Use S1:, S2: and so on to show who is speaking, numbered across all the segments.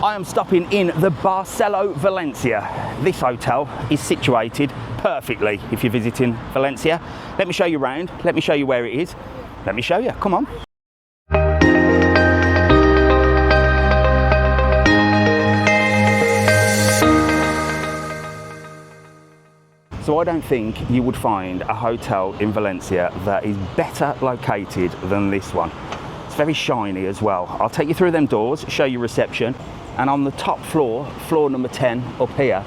S1: I am stopping in the Barceló Valencia. This hotel is situated perfectly if you're visiting Valencia. Let me show you around, let me show you where it is. Let me show you, come on. So I don't think you would find a hotel in Valencia that is better located than this one. It's very shiny as well. I'll take you through them doors, show you reception, and on the top floor, floor number 10 up here,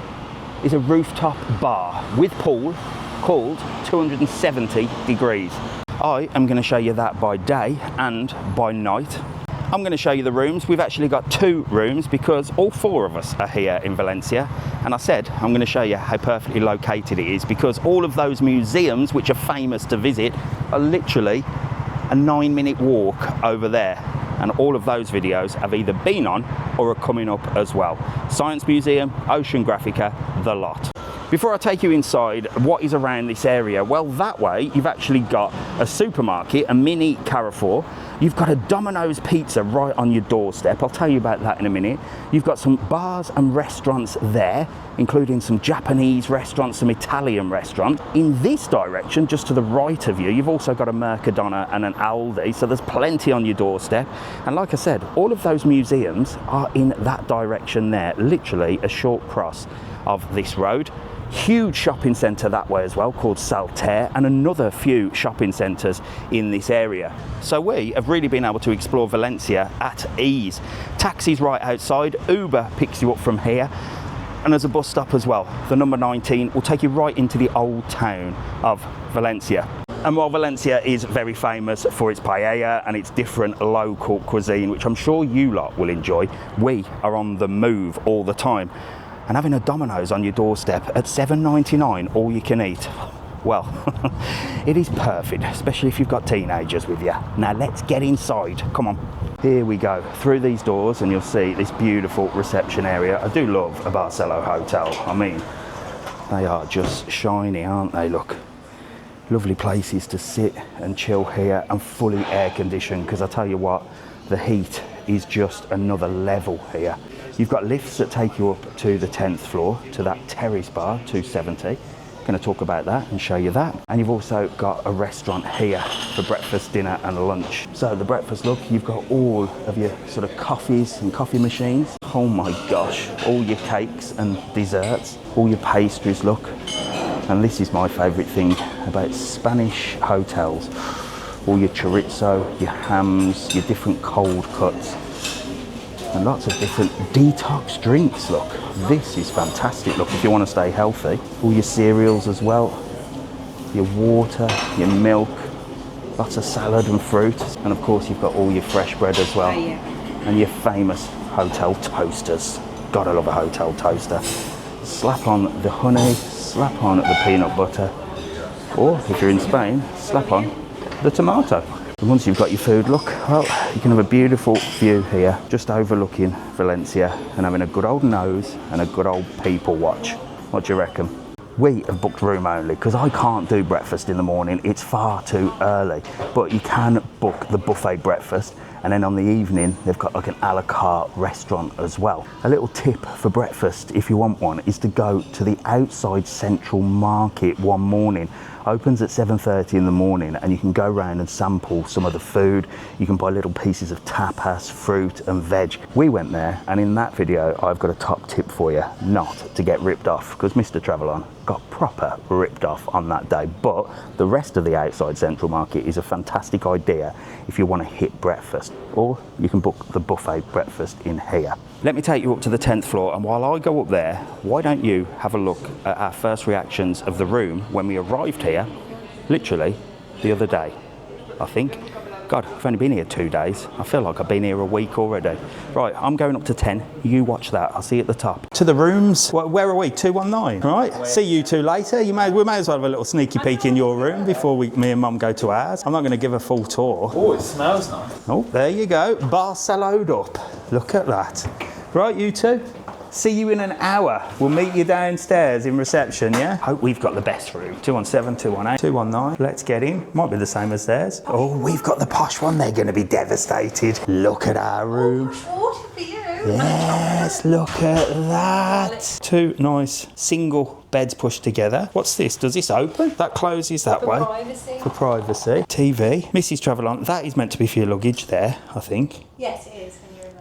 S1: is a rooftop bar with pool called 270 degrees. I am going to show you that by day and by night. I'm going to show you the rooms. We've actually got 2 rooms because all 4 of us are here in Valencia. And I said I'm going to show you how perfectly located it is because all of those museums which are famous to visit are literally a 9-minute walk over there. And all of those videos have either been on or are coming up as well. Science Museum, Oceanographica, the lot. Before I take you inside, what is around this area? Well, that way you've actually got a supermarket, a mini Carrefour. You've got a Domino's pizza right on your doorstep. I'll tell you about that in a minute. You've got some bars and restaurants there, including some Japanese restaurants, some Italian restaurants. In this direction, just to the right of you, you've also got a Mercadona and an Aldi, so there's plenty on your doorstep. And like I said, all of those museums are in that direction there, literally a short cross of this road. Huge shopping centre that way as well called Saltaire, and another few shopping centres in this area. So we have really been able to explore Valencia at ease. Taxis right outside, Uber picks you up from here, and there's a bus stop as well. The number 19 will take you right into the old town of Valencia. And while Valencia is very famous for its paella and its different local cuisine, which I'm sure you lot will enjoy, we are on the move all the time. And having a Domino's on your doorstep at $7.99 all you can eat, well, it is perfect, especially if you've got teenagers with you. Now let's get inside, come on. Here we go, through these doors and you'll see this beautiful reception area. I do love a Barceló hotel. I mean, they are just shiny, aren't they? Look, lovely places to sit and chill here and fully air conditioned, because I tell you what, the heat is just another level here. You've got lifts that take you up to the 10th floor to that terrace bar, 270. Going to talk about that and show you that. And you've also got a restaurant here for breakfast, dinner and lunch. So the breakfast, look, you've got all of your sort of coffees and coffee machines. Oh my gosh, all your cakes and desserts, all your pastries, look. And this is my favourite thing about Spanish hotels. All your chorizo, your hams, your different cold cuts. And lots of different detox drinks, look. This is fantastic, look, if you want to stay healthy. All your cereals as well, your water, your milk, lots of salad and fruit. And of course you've got all your fresh bread as well. Oh, yeah. And your famous hotel toasters. Gotta love a hotel toaster. Slap on the honey, slap on the peanut butter, or if you're in Spain, slap on the tomato. And once you've got your food, look, well, you can have a beautiful view here, just overlooking Valencia and having a good old nose and a good old people watch. What do you reckon? We have booked room only because I can't do breakfast in the morning. It's far too early, but you can book the buffet breakfast. And then on the evening, they've got like an a la carte restaurant as well. A little tip for breakfast, if you want one, is to go to the outside Central Market one morning. Opens at 7:30 in the morning and you can go around and sample some of the food. You can buy little pieces of tapas, fruit and veg. We went there, and in that video I've got a top tip for you, not to get ripped off, because Mr TravelON got proper ripped off on that day. But the rest of the outside Central Market is a fantastic idea if you want to hit breakfast, or you can book the buffet breakfast in here. Let me take you up to the 10th floor, and while I go up there, why don't you have a look at our first reactions of the room when we arrived here, literally the other day, I think. God, I've only been here 2 days. I feel like I've been here a week already. Right, I'm going up to 10. You watch that. I'll see you at the top. To the rooms. Where are we? 219. Right. See you two later. We may as well have a little sneaky peek in your room before me and Mum go to ours. I'm not going to give a full tour.
S2: Oh, it smells nice.
S1: Oh, there you go. Barcelo'd up. Look at that. Right, you two. See you in an hour. We'll meet you downstairs in reception, yeah? Hope we've got the best room. 217, 218, 219. Let's get in. Might be the same as theirs. Oh, we've got the posh one. They're going to be devastated. Look at our room.
S3: Water for you.
S1: Yes, look at that. Two nice single beds pushed together. What's this? Does this open? That closes that way.
S2: Privacy.
S1: For privacy. TV. Mrs TravelON. That is meant to be for your luggage there, I think.
S2: Yes, it is.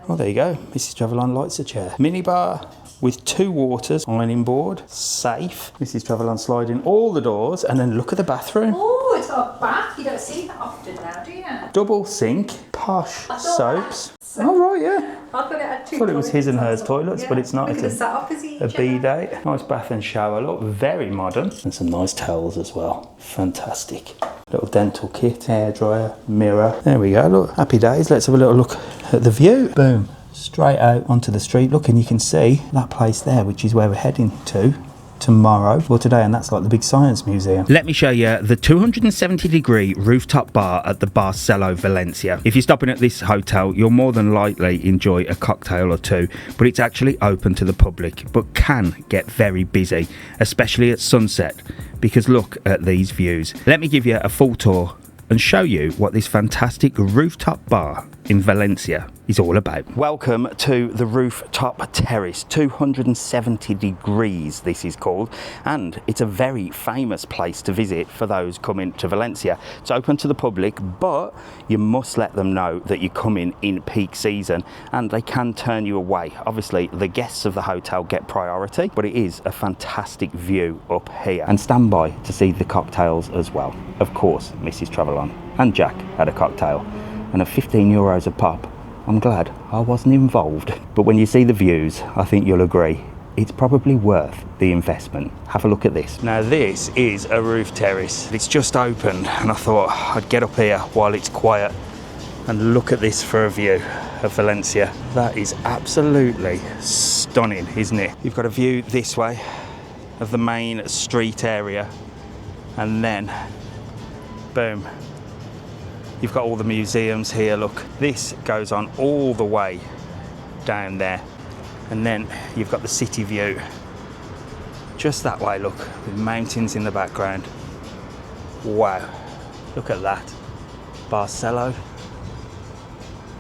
S1: Oh, there you go. Mrs TravelON lights a chair. Minibar with 2 waters, ironing board, safe. Mrs TravelON sliding all the doors, and then look at the bathroom.
S2: Oh, it's got a bath. You don't see that often now, do you?
S1: Double sink, posh soaps. Oh, right, yeah.
S2: I thought it had 2
S1: I thought it was his and hers
S2: toilets.
S1: toilets, but it's not. It's a bidet. Nice bath and shower look, very modern. And some nice towels as well. Fantastic. Little dental kit, hairdryer, mirror. There we go, look, happy days. Let's have a little look at the view. Boom, straight out onto the street. Look, and you can see that place there, which is where we're heading to tomorrow or today, and that's like the big science museum. Let me show you the 270-degree rooftop bar at the Barceló Valencia. If you're stopping at this hotel, you'll more than likely enjoy a cocktail or two, but it's actually open to the public, but can get very busy, especially at sunset, because look at these views. Let me give you a full tour and show you what this fantastic rooftop bar in Valencia is all about. Welcome to the rooftop terrace. 270 degrees this is called, and it's a very famous place to visit for those coming to Valencia. It's open to the public, but you must let them know that you're coming in peak season and they can turn you away. Obviously the guests of the hotel get priority, but it is a fantastic view up here. And stand by to see the cocktails as well. Of course, Mrs TravelON and Jack had a cocktail, and at 15 euros a pop, I'm glad I wasn't involved. But when you see the views, I think you'll agree, it's probably worth the investment. Have a look at this. Now this is a roof terrace. It's just opened, and I thought I'd get up here while it's quiet and look at this for a view of Valencia. That is absolutely stunning, isn't it? You've got a view this way of the main street area, and then boom, you've got all the museums here. Look, this goes on all the way down there, and then you've got the city view just that way, look, with mountains in the background. Wow, look at that. Barceló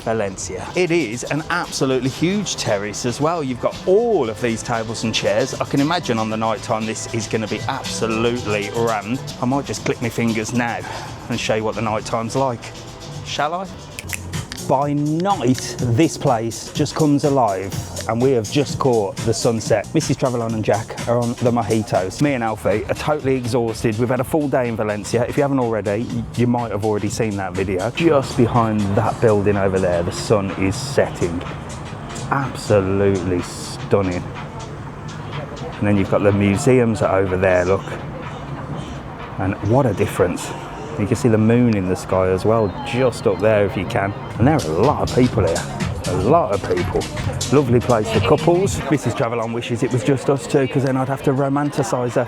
S1: Valencia. It is an absolutely huge terrace as well. You've got all of these tables and chairs. I can imagine on the night time this is going to be absolutely rammed. I might just click my fingers now and show you what the night time's like. Shall I? By night, this place just comes alive, and we have just caught the sunset. Mrs TravelON and Jack are on the mojitos. Me and Alfie are totally exhausted. We've had a full day in Valencia. If you haven't already, you might have already seen that video. Just behind that building over there, the sun is setting. Absolutely stunning. And then you've got the museums over there, look. And what a difference. You can see the moon in the sky as well, just up there if you can. And there are a lot of people here, a lot of people. Lovely place for couples. Mrs TravelON wishes it was just us two, because then I'd have to romanticise her.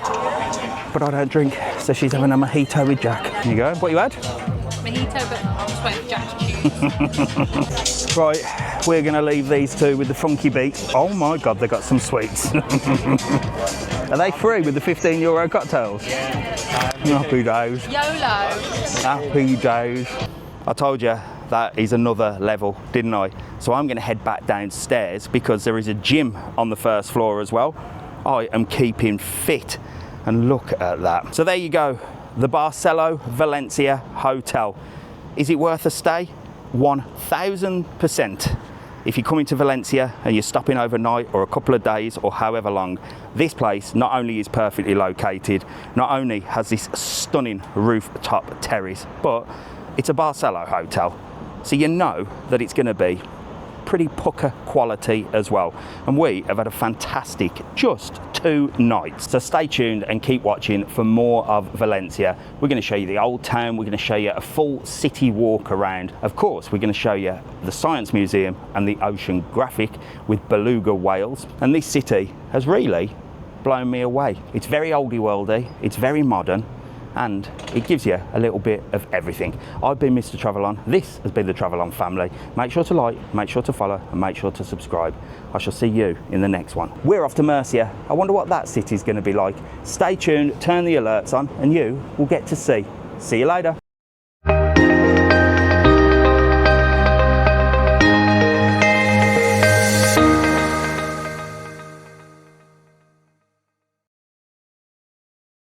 S1: But I don't drink, so she's having a mojito with Jack. Here you go. What you had?
S2: Mojito, but I'm just waiting for Jack to choose.
S1: Right, we're going to leave these two with the funky beat. Oh my God, they got some sweets. Are they free with the 15 euro cocktails? Yeah. Happy days.
S2: YOLO.
S1: Happy days. I told you that is another level, didn't I? So I'm going to head back downstairs because there is a gym on the first floor as well. I am keeping fit, and look at that. So there you go, the Barceló Valencia Hotel. Is it worth a stay? 1000%. If you're coming to Valencia and you're stopping overnight or a couple of days or however long, this place not only is perfectly located, not only has this stunning rooftop terrace, but it's a Barceló hotel. So you know that it's going to be pretty pucker quality as well. And we have had a fantastic just 2 nights. So stay tuned and keep watching for more of Valencia. We're going to show you the old town. We're going to show you a full city walk around. Of course, we're going to show you the Science Museum and the oceanographic with beluga whales. And this city has really blown me away. It's very oldie worldy. It's very modern. And it gives you a little bit of everything. I've been Mr TravelON. This has been the TravelON family. Make sure to like, make sure to follow, and make sure to subscribe. I shall see you in the next one. We're off to Murcia. I wonder what that city's going to be like. Stay tuned, turn the alerts on, and you will get to see. See you later.